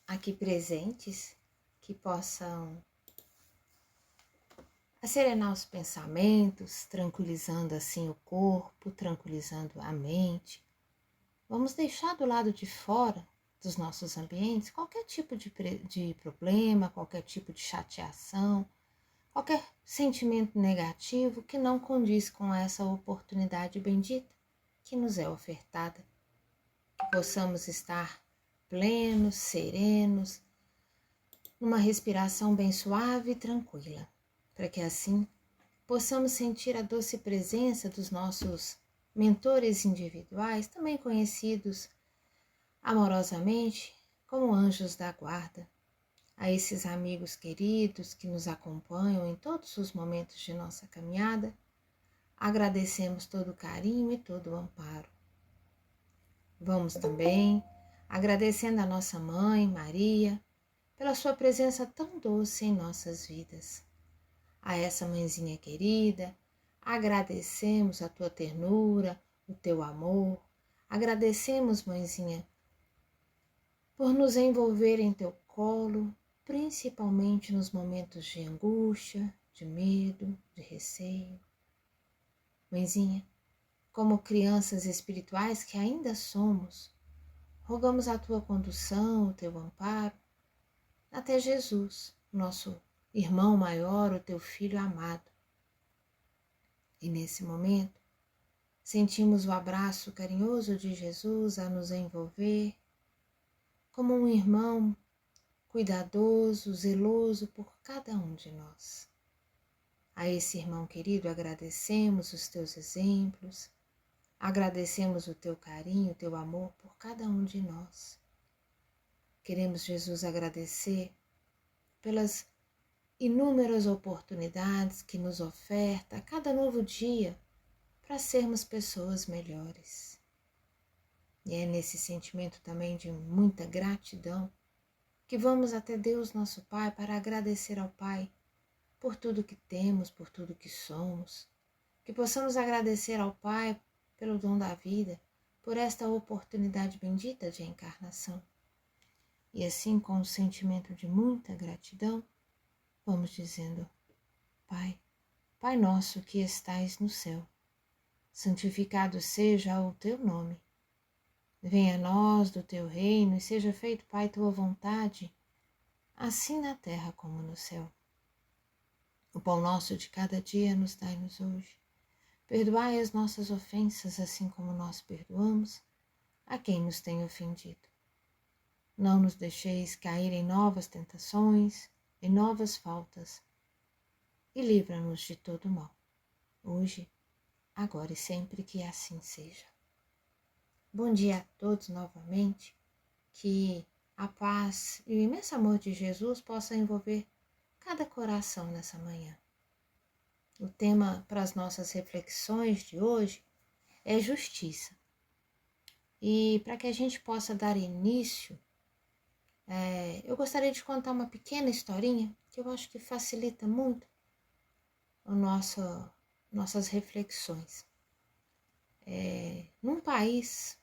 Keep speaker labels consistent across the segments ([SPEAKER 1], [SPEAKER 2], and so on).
[SPEAKER 1] aqui presentes que possam serenar os pensamentos, tranquilizando assim o corpo, tranquilizando a mente. Vamos deixar do lado de fora dos nossos ambientes qualquer tipo de problema, qualquer tipo de chateação, qualquer sentimento negativo que não condiz com essa oportunidade bendita que nos é ofertada. Que possamos estar plenos, serenos, numa respiração bem suave e tranquila, para que assim possamos sentir a doce presença dos nossos mentores individuais, também conhecidos amorosamente como anjos da guarda, a esses amigos queridos que nos acompanham em todos os momentos de nossa caminhada. Agradecemos todo o carinho e todo o amparo. Vamos também agradecendo a nossa mãe, Maria, pela sua presença tão doce em nossas vidas. A essa mãezinha querida, agradecemos a tua ternura, o teu amor. Agradecemos, mãezinha, por nos envolver em teu colo, principalmente nos momentos de angústia, de medo, de receio. Mãezinha, como crianças espirituais que ainda somos, rogamos a tua condução, o teu amparo, até Jesus, nosso irmão maior, o teu filho amado. E nesse momento, sentimos o abraço carinhoso de Jesus a nos envolver, como um irmão cuidadoso, zeloso por cada um de nós. A esse irmão querido agradecemos os teus exemplos, agradecemos o teu carinho, o teu amor por cada um de nós. Queremos, Jesus, agradecer pelas inúmeras oportunidades que nos oferta a cada novo dia para sermos pessoas melhores. E é nesse sentimento também de muita gratidão que vamos até Deus nosso Pai para agradecer ao Pai por tudo que temos, por tudo que somos, que possamos agradecer ao Pai pelo dom da vida, por esta oportunidade bendita de encarnação. E assim, com um sentimento de muita gratidão, vamos dizendo: Pai, Pai nosso que estais no céu, santificado seja o teu nome. Venha a nós do teu reino e seja feito, Pai, tua vontade, assim na terra como no céu. O pão nosso de cada dia nos dai-nos hoje. Perdoai as nossas ofensas, assim como nós perdoamos a quem nos tem ofendido. Não nos deixeis cair em novas tentações, em novas faltas, e livra-nos de todo mal, hoje, agora e sempre, que assim seja. Bom dia a todos novamente, que a paz e o imenso amor de Jesus possa envolver cada coração nessa manhã. O tema para as nossas reflexões de hoje é justiça. E para que a gente possa dar início, eu gostaria de contar uma pequena historinha que eu acho que facilita muito nossas reflexões. Num país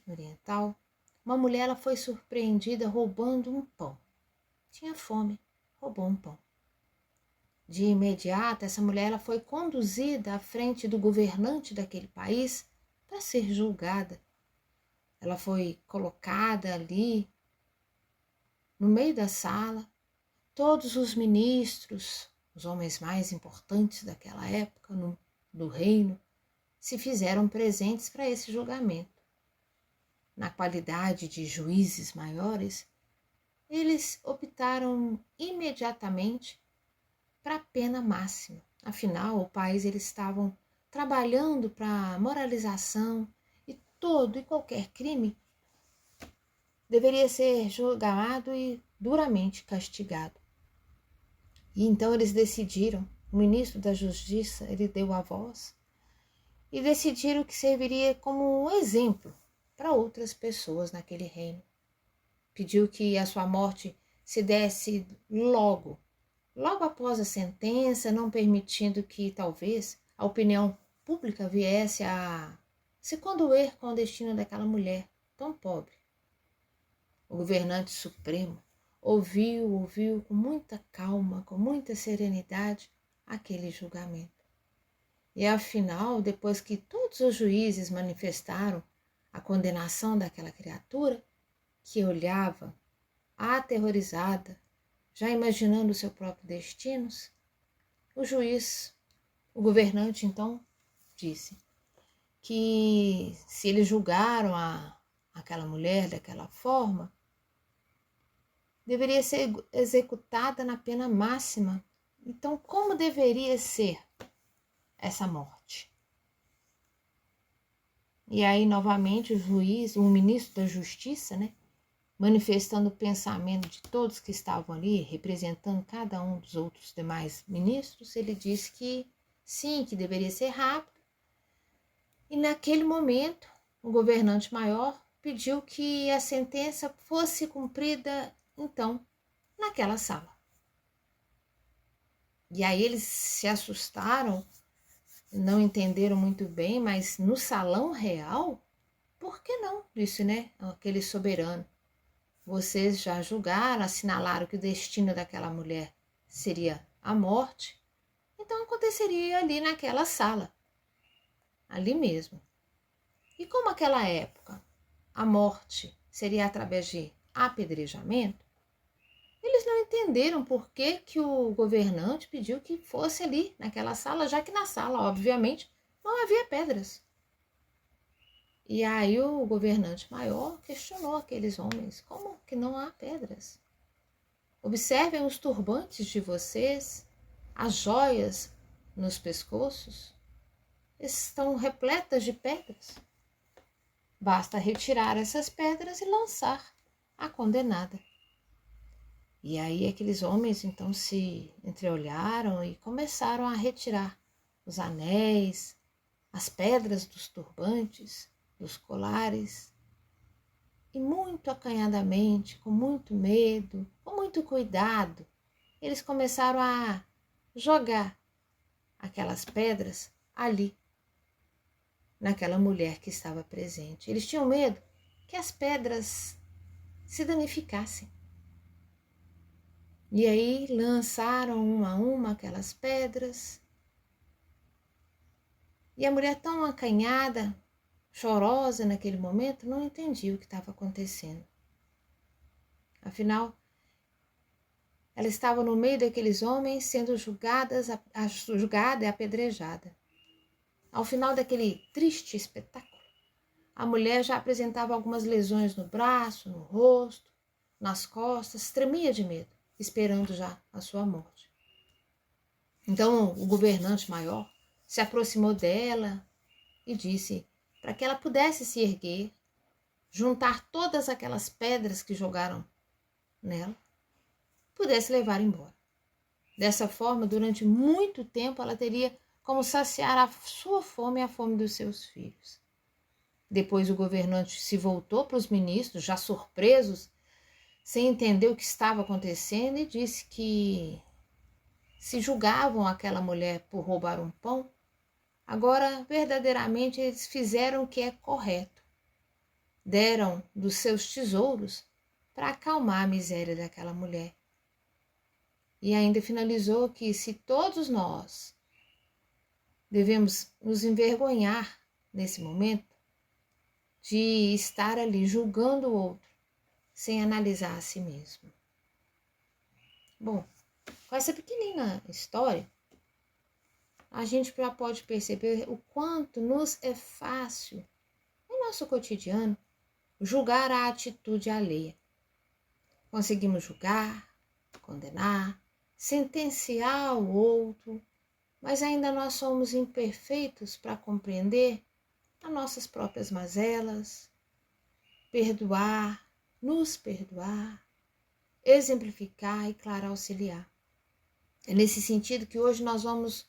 [SPEAKER 1] oriental, uma mulher ela foi surpreendida roubando um pão. Tinha fome, roubou um pão. De imediato, essa mulher ela foi conduzida à frente do governante daquele país para ser julgada. Ela foi colocada ali no meio da sala. Todos os ministros, os homens mais importantes daquela época do reino, se fizeram presentes para esse julgamento. Na qualidade de juízes maiores, eles optaram imediatamente para a pena máxima. Afinal, o país eles estavam trabalhando para a moralização e todo e qualquer crime deveria ser julgado e duramente castigado. E então eles decidiram, o ministro da Justiça, ele deu a voz e decidiram que serviria como um exemplo para outras pessoas naquele reino. Pediu que a sua morte se desse logo após a sentença, não permitindo que talvez a opinião pública viesse a se condoer com o destino daquela mulher tão pobre. O governante supremo ouviu com muita calma, com muita serenidade aquele julgamento. E afinal, depois que todos os juízes manifestaram a condenação daquela criatura, que olhava aterrorizada, já imaginando o seu próprio destino, o governante então disse que se eles julgaram aquela mulher daquela forma, deveria ser executada na pena máxima. Então, como deveria ser essa morte? E aí, novamente, o ministro da Justiça, manifestando o pensamento de todos que estavam ali, representando cada um dos outros demais ministros, ele disse que sim, que deveria ser rápido. E naquele momento, o governante maior pediu que a sentença fosse cumprida, então, naquela sala. E aí eles se assustaram, não entenderam muito bem, mas no salão real, por que não? Disse, aquele soberano. Vocês já julgaram, assinalaram que o destino daquela mulher seria a morte, então aconteceria ali naquela sala, ali mesmo. E como naquela época a morte seria através de apedrejamento, eles não entenderam por que o governante pediu que fosse ali naquela sala, já que na sala, obviamente, não havia pedras. E aí o governante maior questionou aqueles homens: como que não há pedras? Observem os turbantes de vocês, as joias nos pescoços, estão repletas de pedras. Basta retirar essas pedras e lançar a condenada. E aí aqueles homens então se entreolharam e começaram a retirar os anéis, as pedras dos turbantes, dos colares, e muito acanhadamente, com muito medo, com muito cuidado, eles começaram a jogar aquelas pedras ali, naquela mulher que estava presente. Eles tinham medo que as pedras se danificassem. E aí lançaram uma a uma aquelas pedras, e a mulher, tão acanhada, chorosa naquele momento, não entendia o que estava acontecendo. Afinal, ela estava no meio daqueles homens sendo julgada e apedrejada. Ao final daquele triste espetáculo, a mulher já apresentava algumas lesões no braço, no rosto, nas costas, tremia de medo, esperando já a sua morte. Então o governante maior se aproximou dela e disse para que ela pudesse se erguer, juntar todas aquelas pedras que jogaram nela, pudesse levar embora. Dessa forma, durante muito tempo, ela teria como saciar a sua fome e a fome dos seus filhos. Depois o governante se voltou para os ministros, já surpresos, sem entender o que estava acontecendo, e disse que se julgavam aquela mulher por roubar um pão, agora verdadeiramente eles fizeram o que é correto. Deram dos seus tesouros para acalmar a miséria daquela mulher. E ainda finalizou que se todos nós devemos nos envergonhar nesse momento de estar ali julgando o outro sem analisar a si mesmo. Bom, com essa pequenina história, a gente já pode perceber o quanto nos é fácil, no nosso cotidiano, julgar a atitude alheia. Conseguimos julgar, condenar, sentenciar o outro, mas ainda nós somos imperfeitos para compreender as nossas próprias mazelas, perdoar, nos perdoar, exemplificar e, claro, auxiliar. É nesse sentido que hoje nós vamos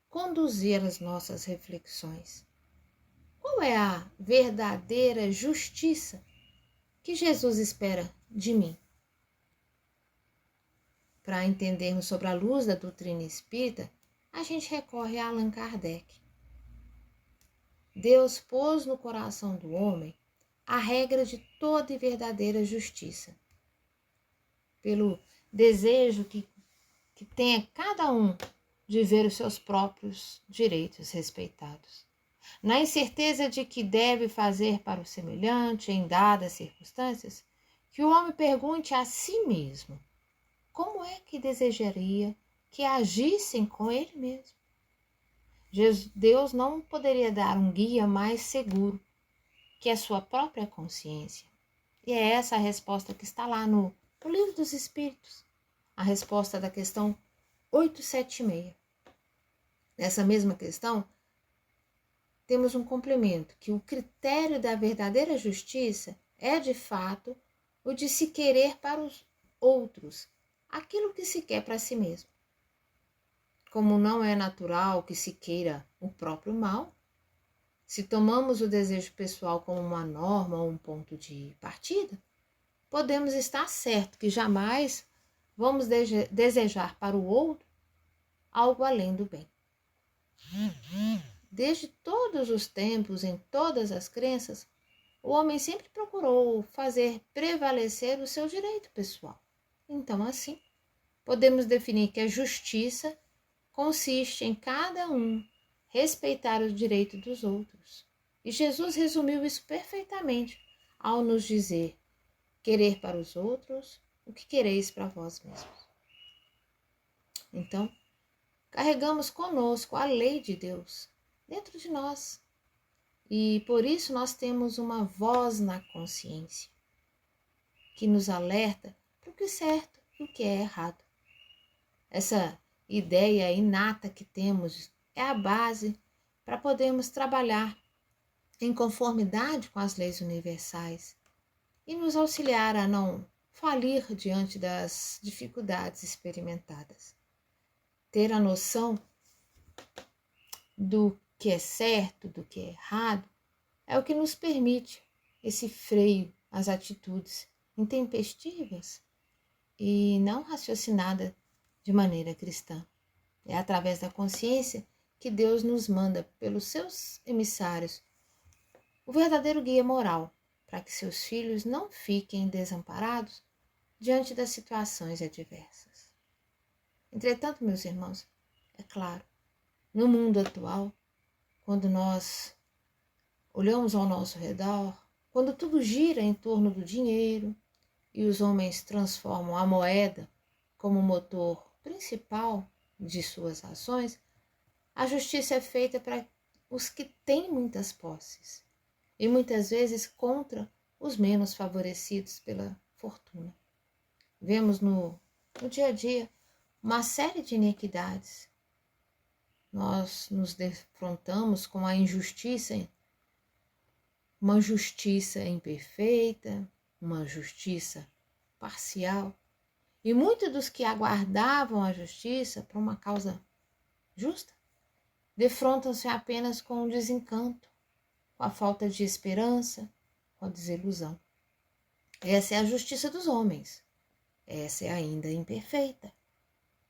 [SPEAKER 1] conduzir as nossas reflexões. Qual é a verdadeira justiça que Jesus espera de mim? Para entendermos sobre a luz da doutrina espírita, a gente recorre a Allan Kardec. Deus pôs no coração do homem a regra de toda e verdadeira justiça, pelo desejo que tenha cada um de ver os seus próprios direitos respeitados, na incerteza de que deve fazer para o semelhante em dadas circunstâncias, que o homem pergunte a si mesmo como é que desejaria que agissem com ele mesmo. Deus não poderia dar um guia mais seguro que a sua própria consciência. E é essa a resposta que está lá no Livro dos Espíritos, a resposta da questão 876. Nessa mesma questão, temos um complemento, que o critério da verdadeira justiça é, de fato, o de se querer para os outros aquilo que se quer para si mesmo. Como não é natural que se queira o próprio mal, se tomamos o desejo pessoal como uma norma ou um ponto de partida, podemos estar certo que jamais vamos desejar para o outro algo além do bem. Desde todos os tempos, em todas as crenças, o homem sempre procurou fazer prevalecer o seu direito pessoal. Então, assim, podemos definir que a justiça consiste em cada um respeitar o direito dos outros. E Jesus resumiu isso perfeitamente ao nos dizer: querer para os outros o que quereis para vós mesmos. Então, carregamos conosco a lei de Deus dentro de nós. E por isso nós temos uma voz na consciência que nos alerta para o que é certo e o que é errado. Essa ideia inata que temos é a base para podermos trabalhar em conformidade com as leis universais e nos auxiliar a não falir diante das dificuldades experimentadas. Ter a noção do que é certo, do que é errado, é o que nos permite esse freio às atitudes intempestivas e não raciocinadas de maneira cristã. É através da consciência que Deus nos manda, pelos seus emissários, o verdadeiro guia moral, para que seus filhos não fiquem desamparados diante das situações adversas. Entretanto, meus irmãos, é claro, no mundo atual, quando nós olhamos ao nosso redor, quando tudo gira em torno do dinheiro e os homens transformam a moeda como motor principal de suas ações, a justiça é feita para os que têm muitas posses e muitas vezes contra os menos favorecidos pela fortuna. Vemos no dia a dia uma série de iniquidades. Nós nos defrontamos com a injustiça, uma justiça imperfeita, uma justiça parcial. E muitos dos que aguardavam a justiça para uma causa justa defrontam-se apenas com o desencanto, com a falta de esperança, com a desilusão. Essa é a justiça dos homens. Essa é ainda imperfeita,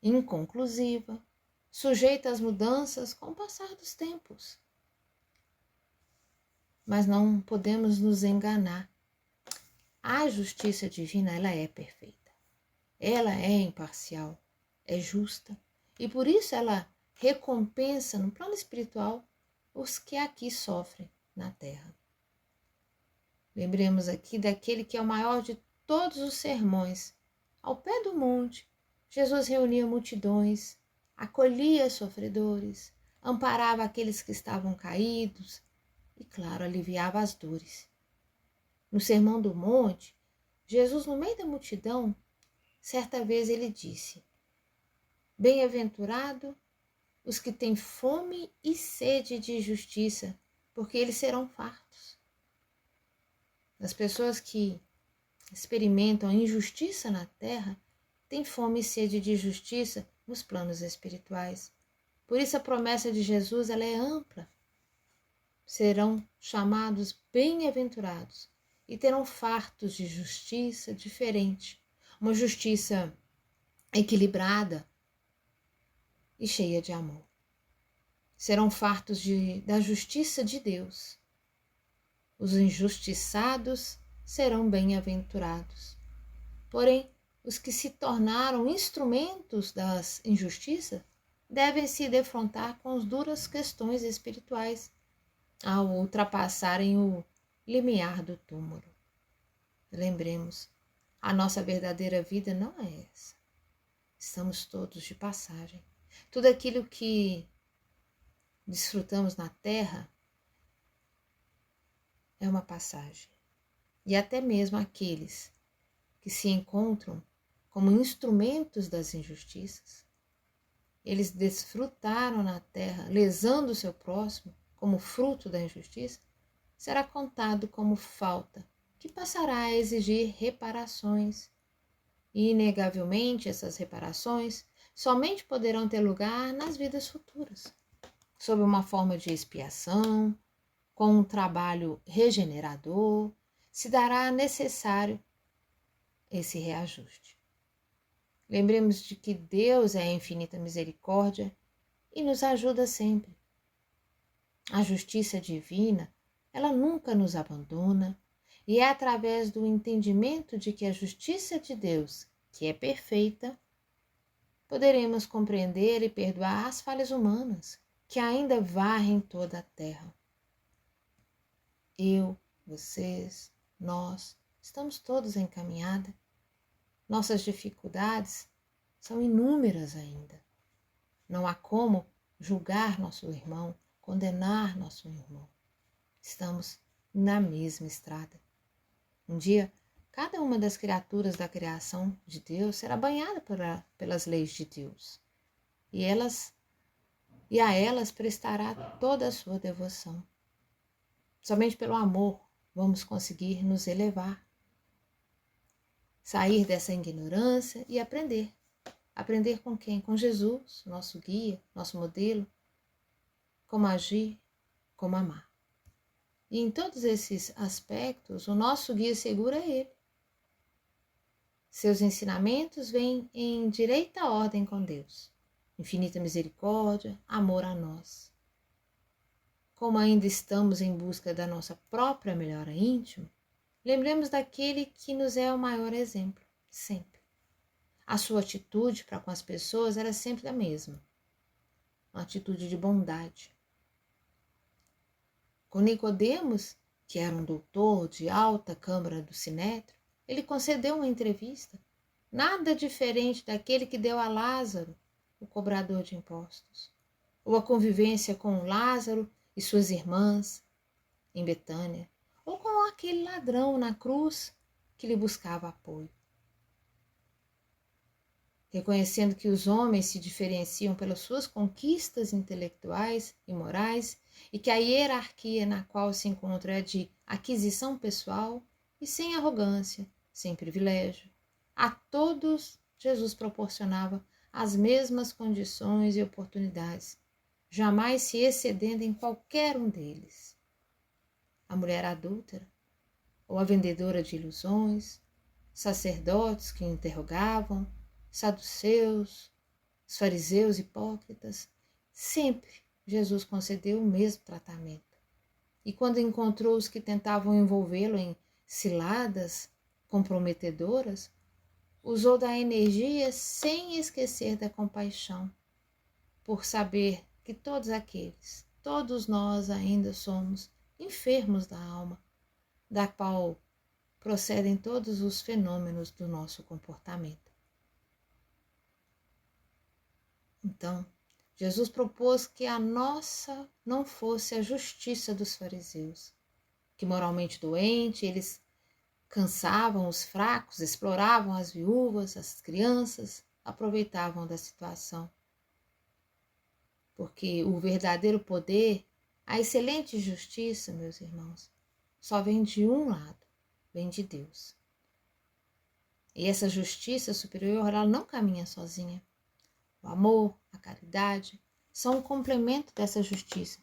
[SPEAKER 1] inconclusiva, sujeita às mudanças com o passar dos tempos. Mas não podemos nos enganar. A justiça divina, ela é perfeita. Ela é imparcial, é justa. E por isso ela recompensa no plano espiritual os que aqui sofrem na terra. Lembremos aqui daquele que é o maior de todos os sermões. Ao pé do monte, Jesus reunia multidões, acolhia sofredores, amparava aqueles que estavam caídos e, claro, aliviava as dores. No Sermão do Monte, Jesus, no meio da multidão, certa vez ele disse: bem-aventurado os que têm fome e sede de justiça, porque eles serão fartos. As pessoas que experimentam a injustiça na terra têm fome e sede de justiça nos planos espirituais. Por isso a promessa de Jesus, ela é ampla. Serão chamados bem-aventurados e terão fartos de justiça diferente, uma justiça equilibrada e cheia de amor. Serão fartos da justiça de Deus. Os injustiçados serão bem-aventurados. Porém, os que se tornaram instrumentos das injustiças devem se defrontar com as duras questões espirituais ao ultrapassarem o limiar do túmulo. Lembremos, a nossa verdadeira vida não é essa. Estamos todos de passagem. Tudo aquilo que desfrutamos na terra é uma passagem. E até mesmo aqueles que se encontram como instrumentos das injustiças, eles desfrutaram na terra, lesando o seu próximo como fruto da injustiça, será contado como falta, que passará a exigir reparações. E, inegavelmente, essas reparações somente poderão ter lugar nas vidas futuras, sob uma forma de expiação, com um trabalho regenerador, se dará necessário esse reajuste. Lembremos de que Deus é a infinita misericórdia e nos ajuda sempre. A justiça divina, ela nunca nos abandona, e é através do entendimento de que a justiça de Deus, que é perfeita, poderemos compreender e perdoar as falhas humanas que ainda varrem toda a terra. Eu, vocês, nós, estamos todos em caminhada. Nossas dificuldades são inúmeras ainda. Não há como julgar nosso irmão, condenar nosso irmão. Estamos na mesma estrada. Um dia, cada uma das criaturas da criação de Deus será banhada pelas leis de Deus. E a elas prestará toda a sua devoção. Somente pelo amor vamos conseguir nos elevar, sair dessa ignorância e aprender. Aprender com quem? Com Jesus, nosso guia, nosso modelo, como agir, como amar. E em todos esses aspectos, o nosso guia seguro é Ele. Seus ensinamentos vêm em direita ordem com Deus. Infinita misericórdia, amor a nós. Como ainda estamos em busca da nossa própria melhora íntima, lembremos daquele que nos é o maior exemplo, sempre. A sua atitude para com as pessoas era sempre a mesma, uma atitude de bondade. Com Nicodemos, que era um doutor de alta câmara do Sinédrio, ele concedeu uma entrevista, nada diferente daquele que deu a Lázaro, o cobrador de impostos, ou a convivência com Lázaro e suas irmãs em Betânia, ou com aquele ladrão na cruz que lhe buscava apoio. Reconhecendo que os homens se diferenciam pelas suas conquistas intelectuais e morais e que a hierarquia na qual se encontra é de aquisição pessoal e sem arrogância, sem privilégio. A todos Jesus proporcionava as mesmas condições e oportunidades, jamais se excedendo em qualquer um deles. A mulher adúltera, ou a vendedora de ilusões, sacerdotes que interrogavam, saduceus, os fariseus hipócritas, sempre Jesus concedeu o mesmo tratamento. E quando encontrou os que tentavam envolvê-lo em ciladas comprometedoras, usou da energia sem esquecer da compaixão, por saber que todos nós ainda somos enfermos da alma, da qual procedem todos os fenômenos do nosso comportamento. Então, Jesus propôs que a nossa não fosse a justiça dos fariseus, que moralmente doente, eles cansavam os fracos, exploravam as viúvas, as crianças, aproveitavam da situação. Porque o verdadeiro poder, a excelente justiça, meus irmãos, só vem de um lado, vem de Deus. E essa justiça superior, ela não caminha sozinha. O amor, a caridade, são um complemento dessa justiça,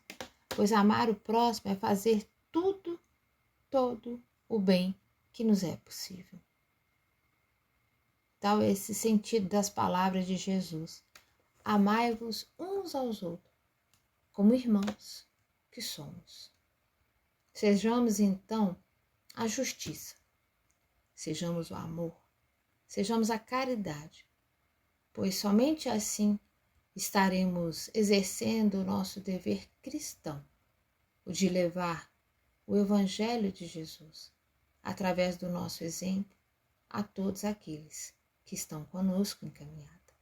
[SPEAKER 1] pois amar o próximo é fazer todo o bem que nos é possível. Tal é esse sentido das palavras de Jesus. Amai-vos uns aos outros, como irmãos que somos. Sejamos então a justiça, sejamos o amor, sejamos a caridade, pois somente assim estaremos exercendo o nosso dever cristão, o de levar o Evangelho de Jesus, através do nosso exemplo, a todos aqueles que estão conosco em caminhada.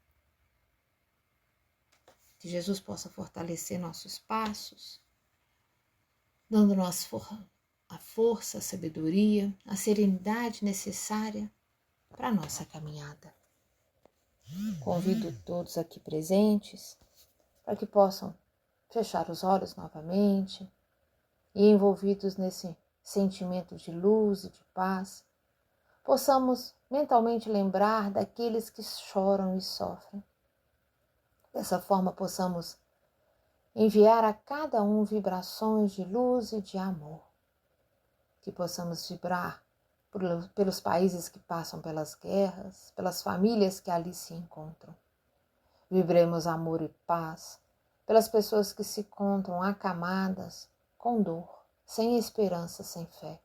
[SPEAKER 1] Que Jesus possa fortalecer nossos passos, dando-nos a força, a sabedoria, a serenidade necessária para a nossa caminhada. Convido todos aqui presentes para que possam fechar os olhos novamente e, envolvidos nesse sentimento de luz e de paz, possamos mentalmente lembrar daqueles que choram e sofrem. Dessa forma, possamos enviar a cada um vibrações de luz e de amor. Que possamos vibrar pelos países que passam pelas guerras, pelas famílias que ali se encontram. Vibremos amor e paz pelas pessoas que se encontram acamadas, com dor, sem esperança, sem fé.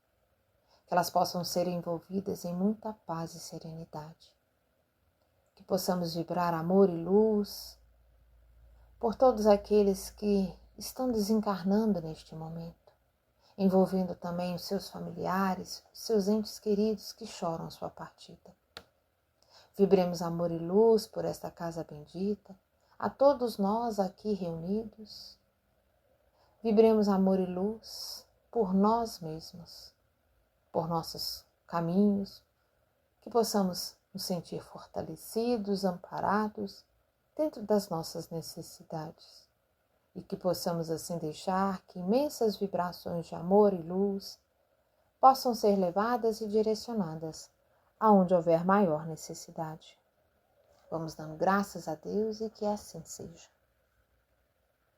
[SPEAKER 1] Que elas possam ser envolvidas em muita paz e serenidade. Que possamos vibrar amor e luz por todos aqueles que estão desencarnando neste momento, envolvendo também os seus familiares, os seus entes queridos que choram sua partida. Vibremos amor e luz por esta casa bendita, a todos nós aqui reunidos. Vibremos amor e luz por nós mesmos, por nossos caminhos, que possamos nos sentir fortalecidos, amparados dentro das nossas necessidades e que possamos assim deixar que imensas vibrações de amor e luz possam ser levadas e direcionadas aonde houver maior necessidade. Vamos dando graças a Deus e que assim seja.